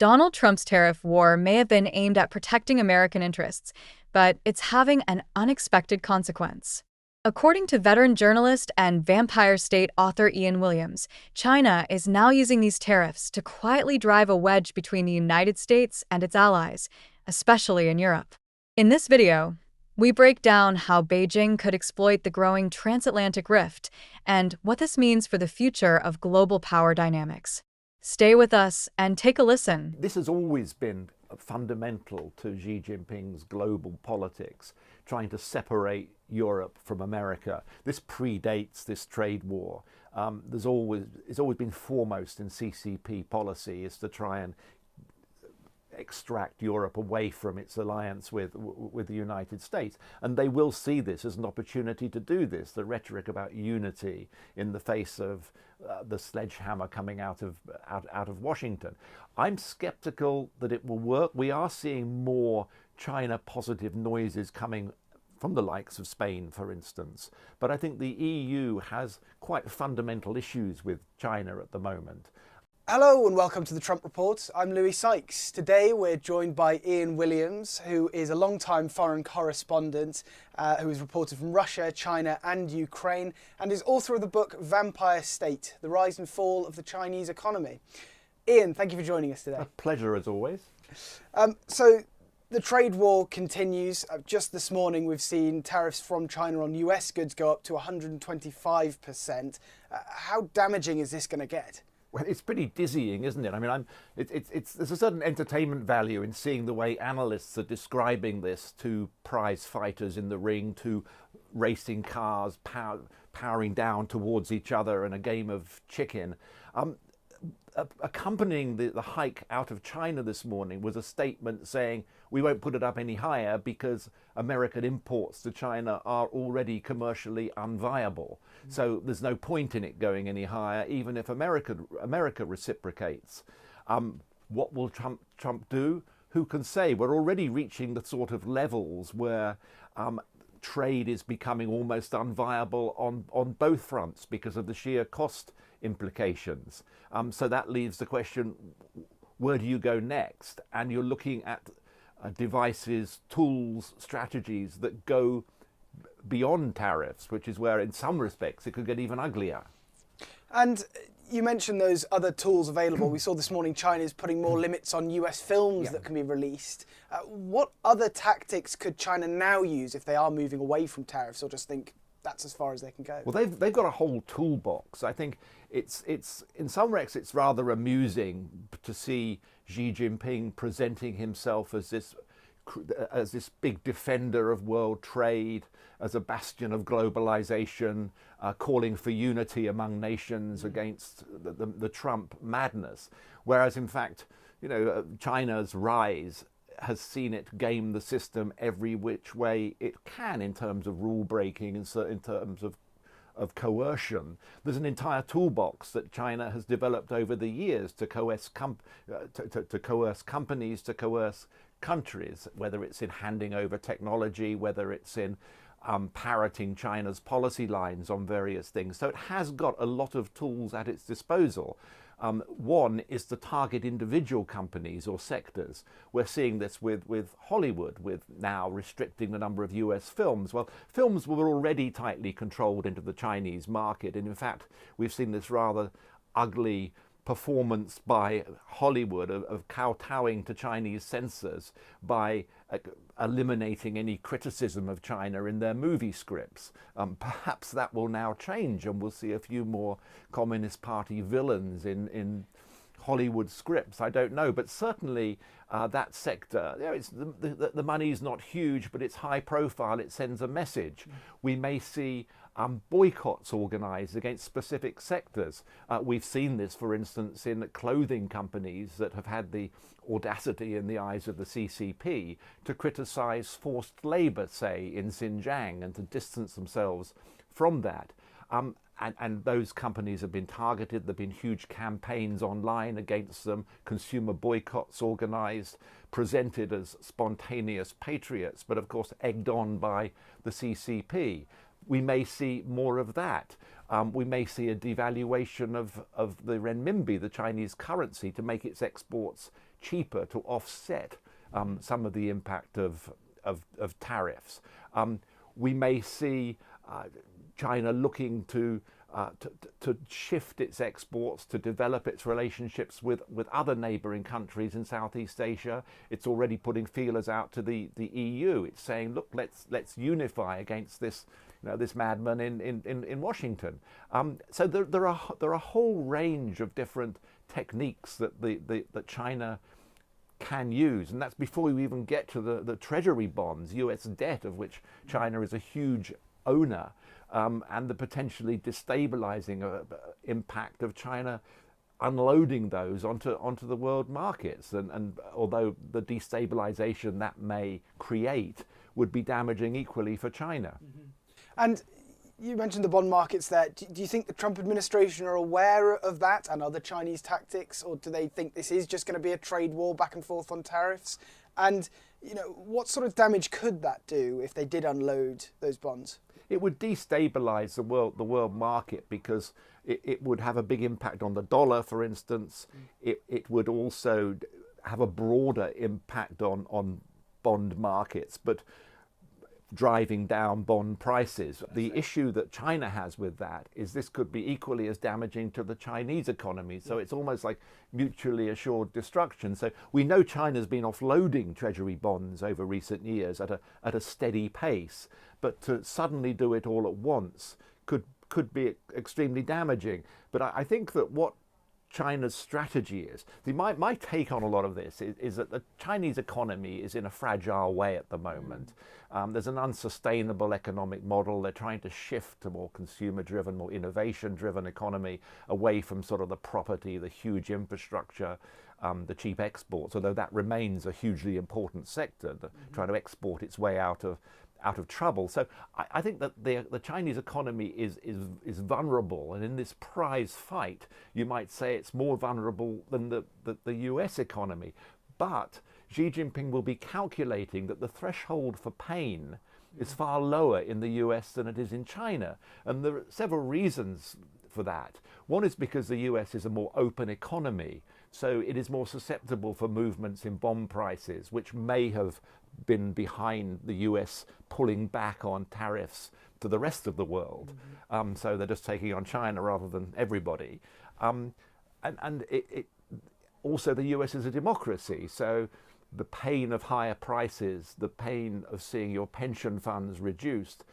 Donald Trump's tariff war may have been aimed at protecting American interests, but it's having an unexpected consequence. According to veteran journalist and Vampire State author Ian Williams, China is now using these tariffs to quietly drive a wedge between the United States and its allies, especially in Europe. In this video, we break down how Beijing could exploit the growing transatlantic rift and what this means for the future of global power dynamics. Stay with us and take a listen. This has always been fundamental to Xi Jinping's global politics, trying to separate Europe from America. This predates this trade war. It's always been foremost in CCP policy is to try and extract Europe away from its alliance with the United States, and they will see this as an opportunity to do this. The rhetoric about unity in the face of the sledgehammer coming out of Washington. I'm skeptical that it will work. We are seeing more China positive noises coming from the likes of Spain, for instance, but I think the EU has quite fundamental issues with China at the moment. Hello and welcome to the Trump Report. I'm Louis Sykes. Today we're joined by Ian Williams, who is a long-time foreign correspondent who has reported from Russia, China and Ukraine, and is author of the book Vampire State, The Rise and Fall of the Chinese Economy. Ian, thank you for joining us today. A pleasure as always. So the trade war continues. Just this morning we've seen tariffs from China on US goods go up to 125%. How damaging is this going to get? Well, it's pretty dizzying, isn't it? I mean, there's a certain entertainment value in seeing the way analysts are describing this to prize fighters in the ring, to racing cars powering down towards each other in a game of chicken. Accompanying the hike out of China this morning was a statement saying we won't put it up any higher because American imports to China are already commercially unviable. So there's no point in it going any higher, even if America reciprocates. What will Trump do? Who can say? We're already reaching the sort of levels where trade is becoming almost unviable on both fronts because of the sheer cost implications. So that leaves the question, where do you go next? And you're looking at devices, tools, strategies that go beyond tariffs, which is where in some respects it could get even uglier. And you mentioned those other tools available. We saw this morning China is putting more limits on US films that can be released. What other tactics could China now use if they are moving away from tariffs, or just think that's as far as they can go? Well, they've got a whole toolbox. I think it's in some respects it's rather amusing to see Xi Jinping presenting himself as this big defender of world trade, as a bastion of globalization, calling for unity among nations against the Trump madness. Whereas in fact, China's rise has seen it game the system every which way it can in terms of rule breaking and in terms of coercion. There's an entire toolbox that China has developed over the years to coerce companies, to coerce countries, whether it's in handing over technology, whether it's in parroting China's policy lines on various things. So it has got a lot of tools at its disposal. One is to target individual companies or sectors. We're seeing this with Hollywood, with now restricting the number of US films. Well, films were already tightly controlled into the Chinese market, and in fact, we've seen this rather ugly performance by Hollywood of kowtowing to Chinese censors by eliminating any criticism of China in their movie scripts. Perhaps that will now change and we'll see a few more Communist Party villains in Hollywood scripts. I don't know, but certainly that sector, the money's not huge, but it's high profile, it sends a message. We may see boycotts organised against specific sectors. We've seen this, for instance, in clothing companies that have had the audacity in the eyes of the CCP to criticise forced labour, say, in Xinjiang, and to distance themselves from that. And those companies have been targeted. There have been huge campaigns online against them, consumer boycotts organised, presented as spontaneous patriots, but of course egged on by the CCP. We may see more of that. We may see a devaluation of the renminbi, the Chinese currency, to make its exports cheaper to offset some of the impact of tariffs. We may see China looking to shift its exports, to develop its relationships with other neighbouring countries in Southeast Asia. It's already putting feelers out to the EU. It's saying, look, let's unify against this, this madman in Washington. So there are a whole range of different techniques that China can use, and that's before you even get to the treasury bonds, US debt, of which China is a huge owner, and the potentially destabilizing impact of China unloading those onto the world markets. And although the destabilization that may create would be damaging equally for China. Mm-hmm. And you mentioned the bond markets there. Do you think the Trump administration are aware of that and other Chinese tactics, or do they think this is just going to be a trade war back and forth on tariffs? And what sort of damage could that do if they did unload those bonds? It would destabilize the world market, because it would have a big impact on the dollar, for instance. It would also have a broader impact on bond markets, but driving down bond prices. The issue that China has with that is this could be equally as damaging to the Chinese economy. So it's almost like mutually assured destruction. So we know China's been offloading treasury bonds over recent years at a steady pace, but to suddenly do it all at once could be extremely damaging. But I think that what China's strategy is, my take on a lot of this is that the Chinese economy is in a fragile way at the moment. There's an unsustainable economic model. They're trying to shift to more consumer-driven, more innovation-driven economy, away from sort of the property, the huge infrastructure, the cheap exports, although that remains a hugely important sector, trying to export its way out of trouble. So I think that the Chinese economy is vulnerable, and in this prize fight, you might say it's more vulnerable than the US economy. But Xi Jinping will be calculating that the threshold for pain is far lower in the US than it is in China. And there are several reasons for that. One is because the US is a more open economy, so it is more susceptible for movements in bond prices, which may have been behind the US pulling back on tariffs to the rest of the world. So they're just taking on China rather than everybody. And also the US is a democracy, so the pain of higher prices, the pain of seeing your pension funds reduced,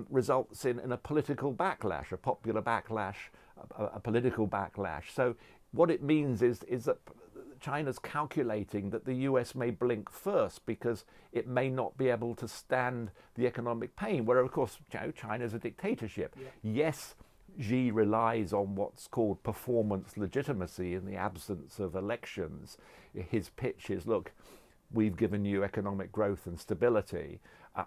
results in a political backlash, a popular backlash, a political backlash. So what it means is that China's calculating that the US may blink first because it may not be able to stand the economic pain, where of course China's a dictatorship. Yeah. Yes, Xi relies on what's called performance legitimacy in the absence of elections. His pitch is, look, we've given you economic growth and stability.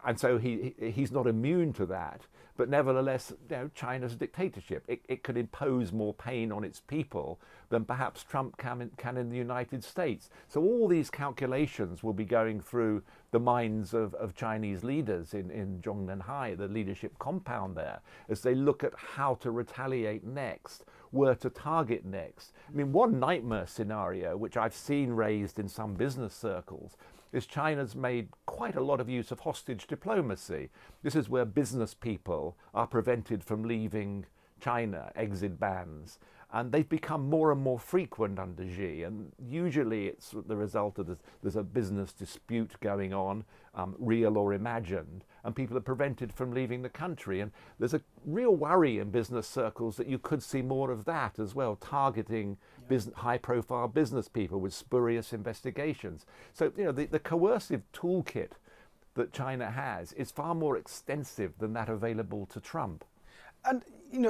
And so he's not immune to that. But nevertheless, China's a dictatorship. It could impose more pain on its people than perhaps Trump can in the United States. So all these calculations will be going through the minds of Chinese leaders in Zhongnanhai, the leadership compound there, as they look at how to retaliate next, where to target next. I mean, one nightmare scenario, which I've seen raised in some business circles, is China's made quite a lot of use of hostage diplomacy. This is where business people are prevented from leaving China, exit bans, and they've become more and more frequent under Xi, and usually it's the result of there's a business dispute going on, real or imagined, and people are prevented from leaving the country. And there's a real worry in business circles that you could see more of that as well, targeting high-profile business people with spurious investigations. So the coercive toolkit that China has is far more extensive than that available to Trump. And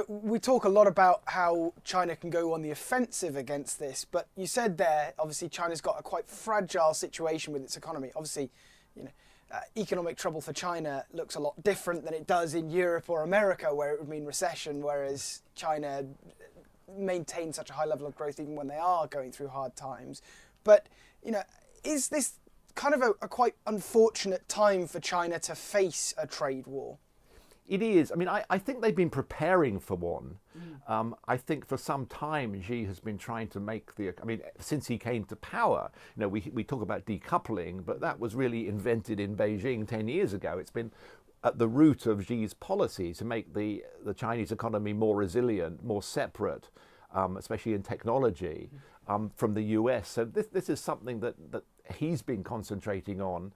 we talk a lot about how China can go on the offensive against this, but you said there, obviously China's got a quite fragile situation with its economy. Obviously, economic trouble for China looks a lot different than it does in Europe or America, where it would mean recession, whereas China maintains such a high level of growth even when they are going through hard times. But, is this kind of a quite unfortunate time for China to face a trade war? It is. I mean, I think they've been preparing for one. I think for some time Xi has been trying to make I mean, since he came to power, we talk about decoupling, but that was really invented in Beijing 10 years ago. It's been at the root of Xi's policy to make the Chinese economy more resilient, more separate, especially in technology, from the US. So this is something that he's been concentrating on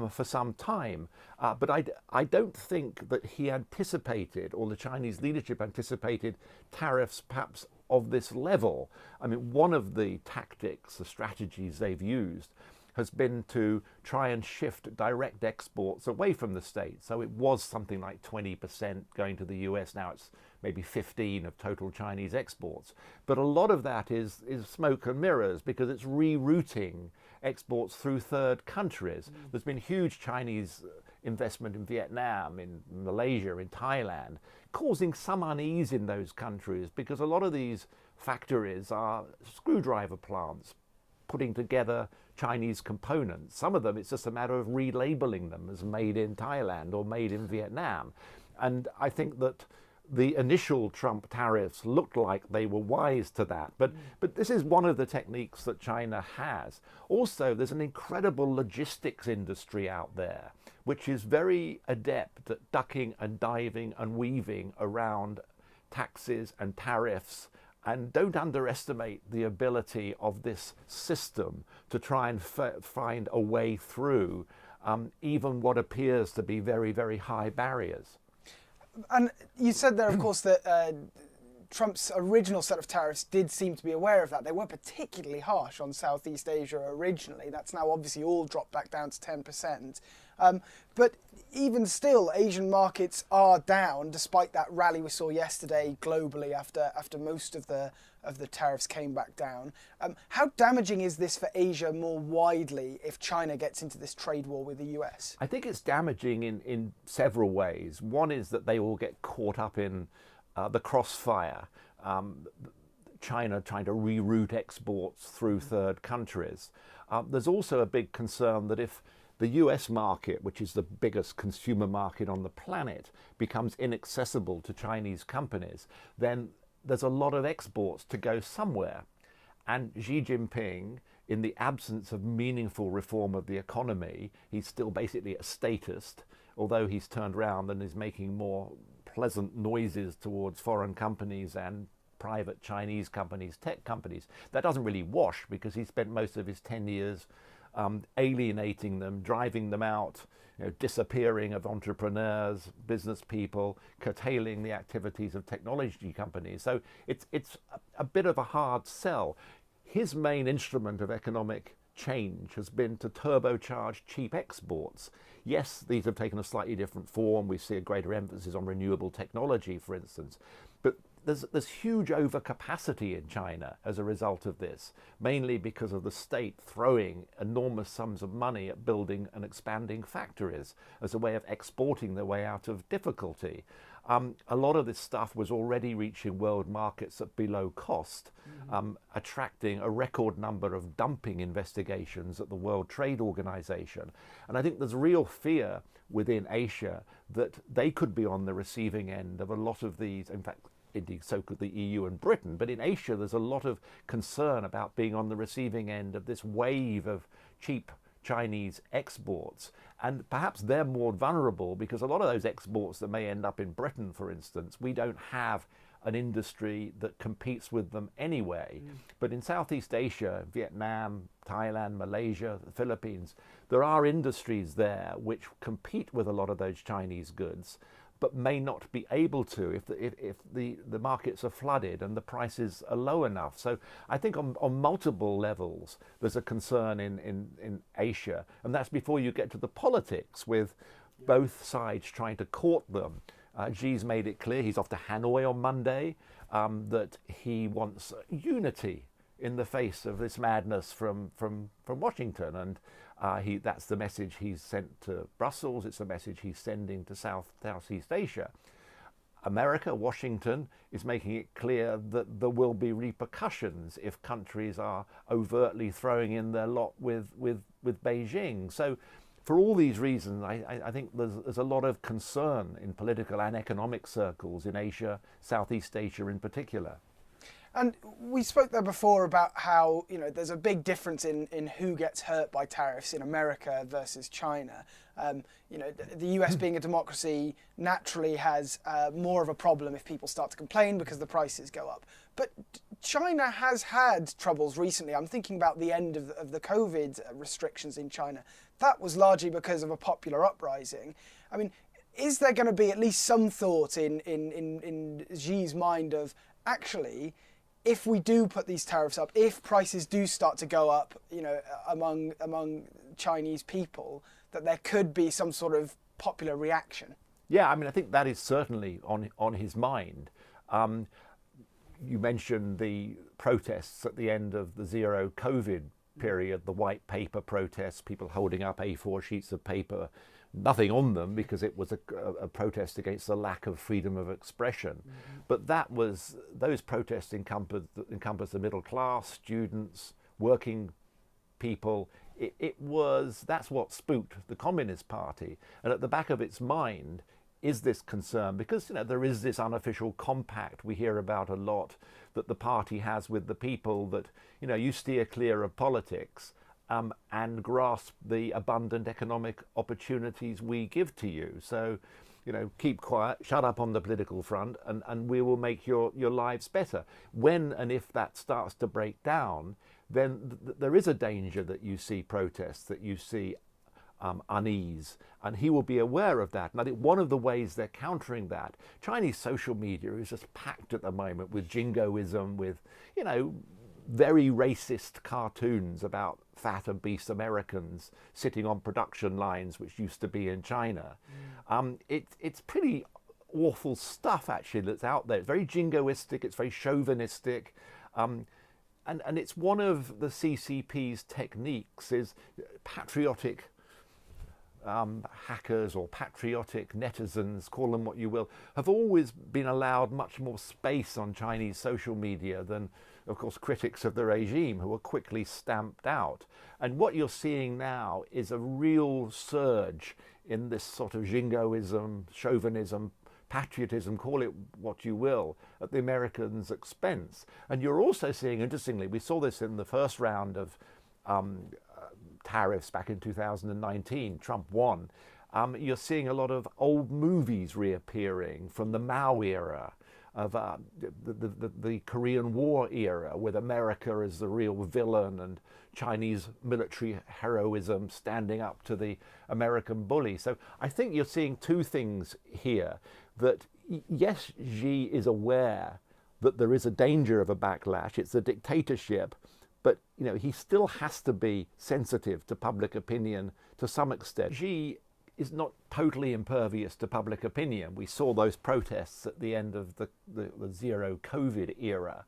for some time. But I don't think that he anticipated, or the Chinese leadership anticipated, tariffs perhaps of this level. I mean, one of the tactics, the strategies they've used has been to try and shift direct exports away from the States. So it was something like 20% going to the US. Now it's maybe 15 of total Chinese exports. But a lot of that is smoke and mirrors, because it's rerouting exports through third countries. There's been huge Chinese investment in Vietnam, in Malaysia, in Thailand, causing some unease in those countries, because a lot of these factories are screwdriver plants putting together Chinese components. Some of them, it's just a matter of relabeling them as made in Thailand or made in Vietnam. And I think that the initial Trump tariffs looked like they were wise to that. But this is one of the techniques that China has. Also, there's an incredible logistics industry out there, which is very adept at ducking and diving and weaving around taxes and tariffs. And don't underestimate the ability of this system to try and find a way through even what appears to be very, very high barriers. And you said there, of course, that Trump's original set of tariffs did seem to be aware of that. They were particularly harsh on Southeast Asia originally. That's now obviously all dropped back down to 10%. But even still, Asian markets are down, despite that rally we saw yesterday globally after most of the tariffs came back down. How damaging is this for Asia more widely if China gets into this trade war with the US? I think it's damaging in several ways. One is that they all get caught up in the crossfire, China trying to reroute exports through third countries. There's also a big concern that if the US market, which is the biggest consumer market on the planet, becomes inaccessible to Chinese companies, then there's a lot of exports to go somewhere. And Xi Jinping, in the absence of meaningful reform of the economy, he's still basically a statist, although he's turned around and is making more pleasant noises towards foreign companies and private Chinese companies, tech companies. That doesn't really wash, because he spent most of his 10 years alienating them, driving them out, disappearing of entrepreneurs, business people, curtailing the activities of technology companies. So it's a bit of a hard sell. His main instrument of economic change has been to turbocharge cheap exports. Yes, these have taken a slightly different form. We see a greater emphasis on renewable technology, for instance. But there's huge overcapacity in China as a result of this, mainly because of the state throwing enormous sums of money at building and expanding factories as a way of exporting their way out of difficulty. A lot of this stuff was already reaching world markets at below cost, attracting a record number of dumping investigations at the World Trade Organization. And I think there's real fear within Asia that they could be on the receiving end of a lot of these, in fact, indeed so could the EU and Britain, but in Asia there's a lot of concern about being on the receiving end of this wave of cheap Chinese exports. And perhaps they're more vulnerable because a lot of those exports that may end up in Britain, for instance, we don't have an industry that competes with them anyway. But in Southeast Asia, Vietnam, Thailand, Malaysia, the Philippines, there are industries there which compete with a lot of those Chinese goods, but may not be able to if the markets are flooded and the prices are low enough. So I think on multiple levels there's a concern in Asia, and that's before you get to the politics with both sides trying to court them. Xi's made it clear, he's off to Hanoi on Monday, that he wants unity in the face of this madness from Washington, and that's the message he's sent to Brussels. It's the message he's sending to Southeast Asia. America, Washington, is making it clear that there will be repercussions if countries are overtly throwing in their lot with Beijing. So for all these reasons, I think there's a lot of concern in political and economic circles in Asia, Southeast Asia in particular. And we spoke there before about how, you know, there's a big difference in who gets hurt by tariffs in America versus China. You know, the US being a democracy naturally has more of a problem if people start to complain because the prices go up. But China has had troubles recently. I'm thinking about the end of the COVID restrictions in China. That was largely because of a popular uprising. I mean, is there going to be at least some thought in Xi's mind of actually, if we do put these tariffs up, if prices do start to go up, you know, among Chinese people, that there could be some sort of popular reaction? Yeah, I mean, I think that is certainly on his mind. You mentioned the protests at the end of the zero COVID period, the white paper protests, people holding up A4 sheets of paper, nothing on them because it was a protest against the lack of freedom of expression. Mm-hmm. But those protests encompassed the middle class, students, working people. That's what spooked the Communist Party. And at the back of its mind is this concern, because, you know, there is this unofficial compact we hear about a lot that the party has with the people that, you know, you steer clear of politics and grasp the abundant economic opportunities we give to you. So, you know, keep quiet, shut up on the political front, and we will make your lives better. When and if that starts to break down, then there is a danger that you see protests, that you see unease, and he will be aware of that. And I think one of the ways they're countering that, Chinese social media is just packed at the moment with jingoism, with, you know, very racist cartoons about fat obese Americans sitting on production lines, which used to be in China. It's pretty awful stuff actually that's out there. It's very jingoistic, it's very chauvinistic, and it's one of the CCP's techniques is patriotic hackers or patriotic netizens, call them what you will, have always been allowed much more space on Chinese social media than, of course, critics of the regime, who were quickly stamped out. And what you're seeing now is a real surge in this sort of jingoism, chauvinism, patriotism, call it what you will, at the Americans' expense. And you're also seeing, interestingly, we saw this in the first round of tariffs back in 2019, Trump won. You're seeing a lot of old movies reappearing from the Mao era, of the Korean War era, with America as the real villain and Chinese military heroism standing up to the American bully. So I think you're seeing two things here, that yes, Xi is aware that there is a danger of a backlash, it's a dictatorship, but, you know, he still has to be sensitive to public opinion to some extent. Xi is not totally impervious to public opinion. We saw those protests at the end of the zero COVID era,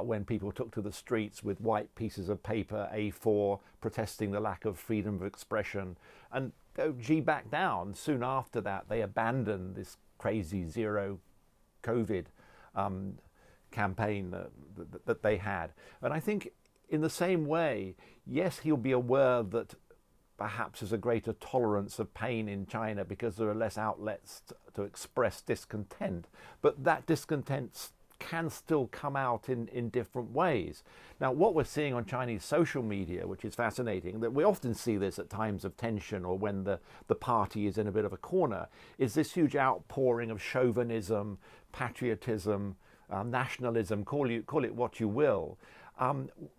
when people took to the streets with white pieces of paper, A4, protesting the lack of freedom of expression. And Xi backed down. Soon after that, they abandoned this crazy zero COVID campaign that they had. And I think in the same way, yes, he'll be aware that perhaps there's a greater tolerance of pain in China because there are less outlets to express discontent, but that discontent can still come out in different ways. Now, what we're seeing on Chinese social media, which is fascinating, that we often see this at times of tension or when the party is in a bit of a corner, is this huge outpouring of chauvinism, patriotism, nationalism, call it what you will.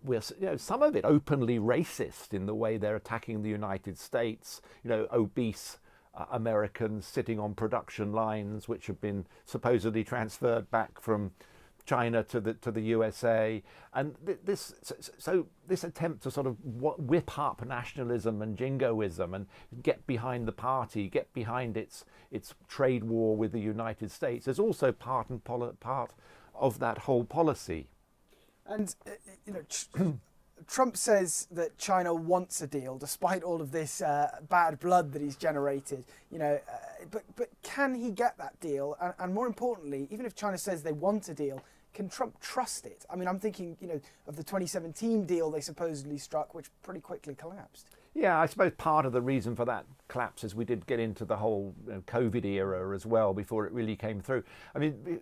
We're, you know, some of it openly racist in the way they're attacking the United States, you know, obese Americans sitting on production lines which have been supposedly transferred back from China to the USA, and this attempt to sort of whip up nationalism and jingoism and get behind the party, get behind its trade war with the United States is also part of that whole policy. And, you know, Trump says that China wants a deal, despite all of this bad blood that he's generated. You know, but can he get that deal? And more importantly, even if China says they want a deal, can Trump trust it? I mean, I'm thinking, of the 2017 deal they supposedly struck, which pretty quickly collapsed. Yeah, I suppose part of the reason for that collapse is we did get into the whole COVID era as well before it really came through. I mean,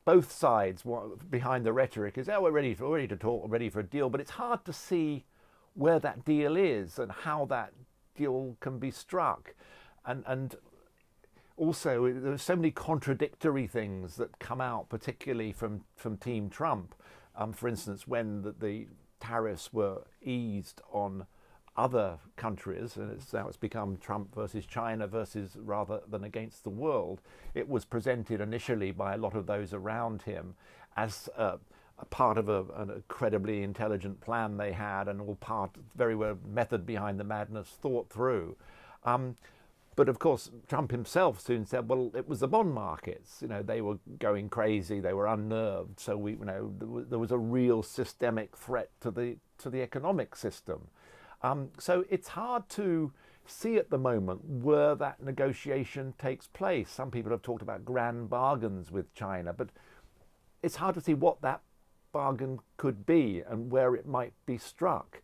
both sides behind the rhetoric is, we're ready to talk, we're ready for a deal, but it's hard to see where that deal is and how that deal can be struck. And also, there are so many contradictory things that come out, particularly from Team Trump. For instance, when the tariffs were eased on other countries, and it's become Trump versus China versus rather than against the world, it was presented initially by a lot of those around him as a part of an incredibly intelligent plan they had, and all part very well method behind the madness thought through. But of course, Trump himself soon said, well, it was the bond markets. They were going crazy, they were unnerved. So there was a real systemic threat to the economic system. So it's hard to see at the moment where that negotiation takes place. Some people have talked about grand bargains with China, but it's hard to see what that bargain could be and where it might be struck.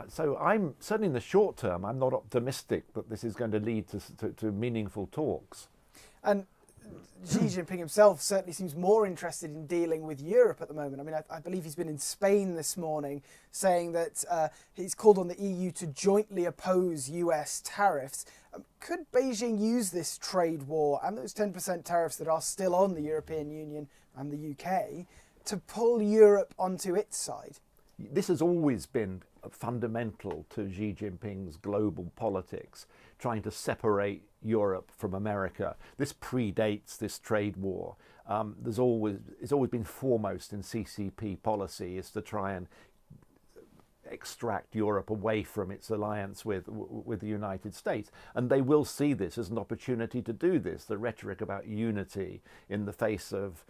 So I'm certainly in the short term, I'm not optimistic that this is going to lead to meaningful talks. And Xi Jinping himself certainly seems more interested in dealing with Europe at the moment. I mean, I believe he's been in Spain this morning saying that he's called on the EU to jointly oppose US tariffs. Could Beijing use this trade war and those 10% tariffs that are still on the European Union and the UK to pull Europe onto its side? This has always been fundamental to Xi Jinping's global politics, trying to separate Europe from America. This predates this trade war. It's always been foremost in CCP policy is to try and extract Europe away from its alliance with the United States. And they will see this as an opportunity to do this. The rhetoric about unity in the face of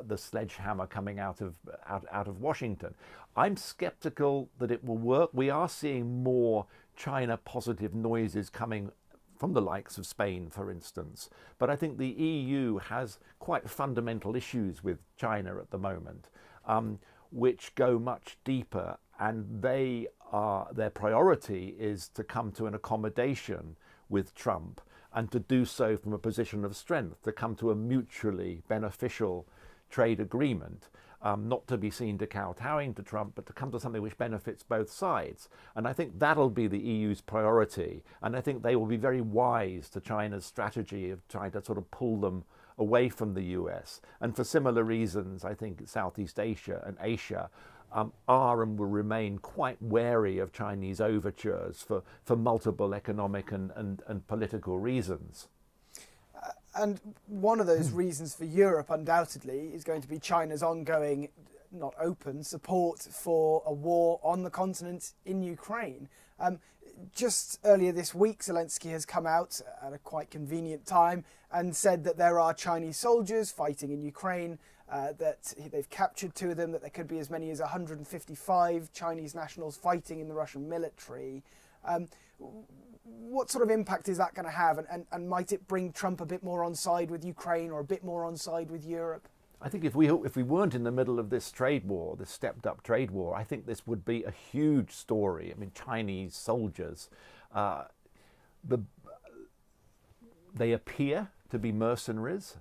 the sledgehammer coming out of Washington. I'm skeptical that it will work. We are seeing more China positive noises coming from the likes of Spain, for instance. But I think the EU has quite fundamental issues with China at the moment, which go much deeper, and their priority is to come to an accommodation with Trump and to do so from a position of strength, to come to a mutually beneficial trade agreement, not to be seen to kowtowing to Trump, but to come to something which benefits both sides. And I think that'll be the EU's priority. And I think they will be very wise to China's strategy of trying to sort of pull them away from the US. And for similar reasons, I think Southeast Asia and Asia are and will remain quite wary of Chinese overtures for multiple economic and political reasons. And one of those reasons for Europe, undoubtedly, is going to be China's ongoing, not open, support for a war on the continent in Ukraine. Just earlier this week, Zelensky has come out at a quite convenient time and said that there are Chinese soldiers fighting in Ukraine, that they've captured 2 of them, that there could be as many as 155 Chinese nationals fighting in the Russian military. What sort of impact is that going to have, and might it bring Trump a bit more on side with Ukraine or a bit more on side with Europe? I think if we weren't in the middle of this trade war, this stepped up trade war, I think this would be a huge story. I mean, Chinese soldiers, they appear to be mercenaries.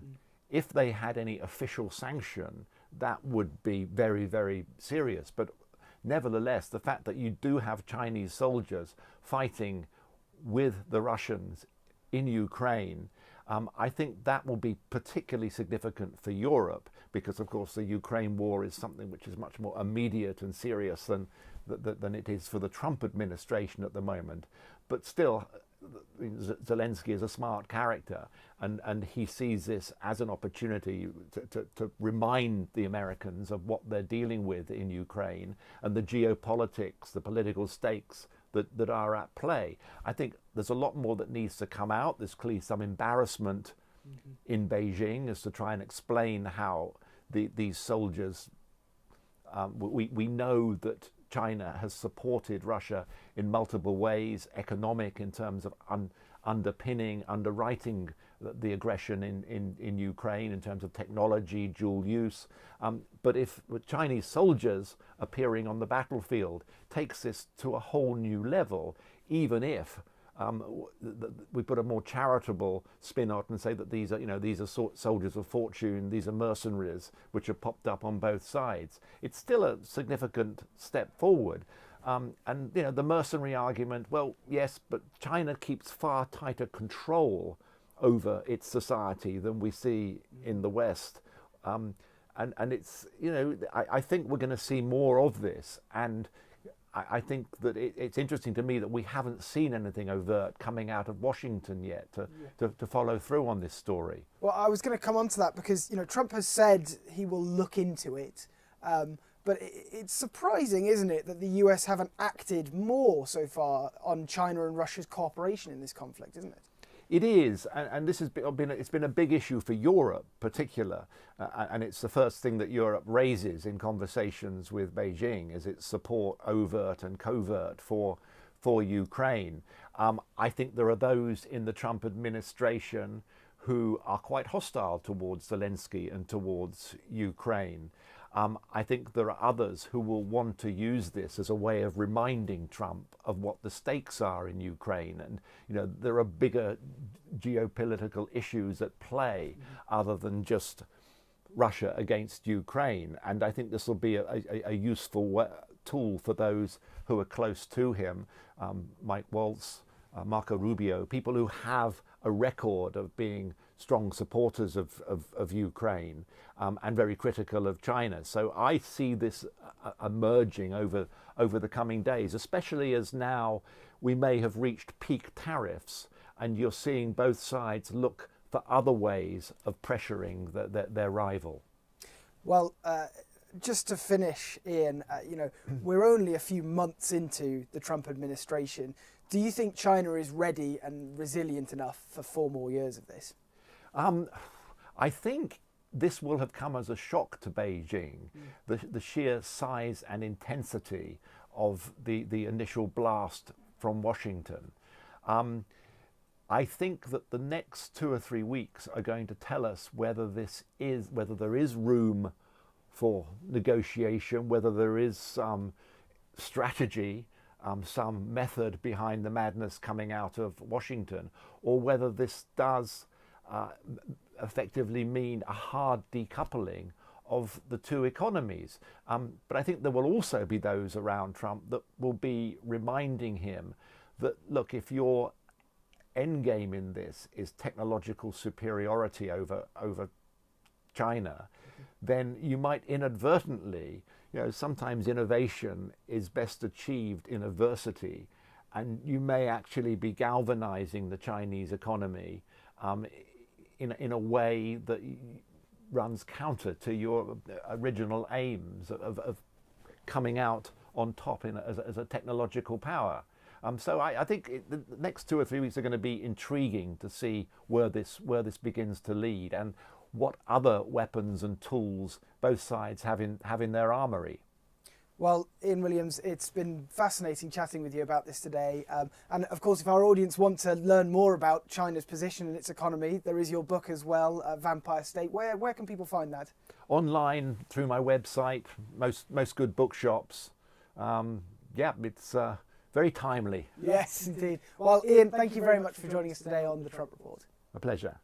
If they had any official sanction, that would be very, very serious. But nevertheless, the fact that you do have Chinese soldiers fighting with the Russians in Ukraine, I think that will be particularly significant for Europe, because of course the Ukraine war is something which is much more immediate and serious than it is for the Trump administration at the moment. But still, Zelensky is a smart character, and he sees this as an opportunity to remind the Americans of what they're dealing with in Ukraine and the geopolitics, the political stakes that are at play. I think there's a lot more that needs to come out. There's clearly some embarrassment in Beijing as to try and explain how these soldiers, we know that China has supported Russia in multiple ways, economic in terms of underwriting the aggression in Ukraine in terms of technology, dual use. But if Chinese soldiers appearing on the battlefield takes this to a whole new level, even if we put a more charitable spin on it and say that these are soldiers of fortune, these are mercenaries which have popped up on both sides. It's still a significant step forward. And the mercenary argument, well, yes, but China keeps far tighter control over its society than we see in the West. And it's, I think we're going to see more of this. And I think that it's interesting to me that we haven't seen anything overt coming out of Washington yet to follow through on this story. Well, I was going to come on to that because, Trump has said he will look into it. But it's surprising, isn't it, that the US haven't acted more so far on China and Russia's cooperation in this conflict, isn't it? It is, and this has been a big issue for Europe, particular, and it's the first thing that Europe raises in conversations with Beijing, is its support, overt and covert, for Ukraine. I think there are those in the Trump administration who are quite hostile towards Zelensky and towards Ukraine. I think there are others who will want to use this as a way of reminding Trump of what the stakes are in Ukraine. And, there are bigger geopolitical issues at play other than just Russia against Ukraine. And I think this will be a useful tool for those who are close to him, Mike Waltz, Marco Rubio, people who have a record of being strong supporters of Ukraine and very critical of China. So I see this emerging over the coming days, especially as now we may have reached peak tariffs and you're seeing both sides look for other ways of pressuring their rival. Well, just to finish, Ian, we're only a few months into the Trump administration. Do you think China is ready and resilient enough for 4 more years of this? I think this will have come as a shock to Beijing, the sheer size and intensity of the initial blast from Washington. I think that the next 2 or 3 weeks are going to tell us whether there is room for negotiation, whether there is some strategy, some method behind the madness coming out of Washington, or whether this does effectively mean a hard decoupling of the two economies. But I think there will also be those around Trump that will be reminding him that, look, if your end game in this is technological superiority over China, then you might inadvertently, sometimes innovation is best achieved in adversity, and you may actually be galvanizing the Chinese economy in a way that runs counter to your original aims of coming out on top as a technological power. So I think the next 2 or 3 weeks are going to be intriguing to see where this begins to lead and what other weapons and tools both sides have in their armory. Well, Ian Williams, it's been fascinating chatting with you about this today. And of course, if our audience want to learn more about China's position and its economy, there is your book as well, Vampire State. Where can people find that? Online, through my website, most good bookshops. It's very timely. Yes, indeed. Well, Ian, thank you very much for joining us today on the Trump Report. A pleasure.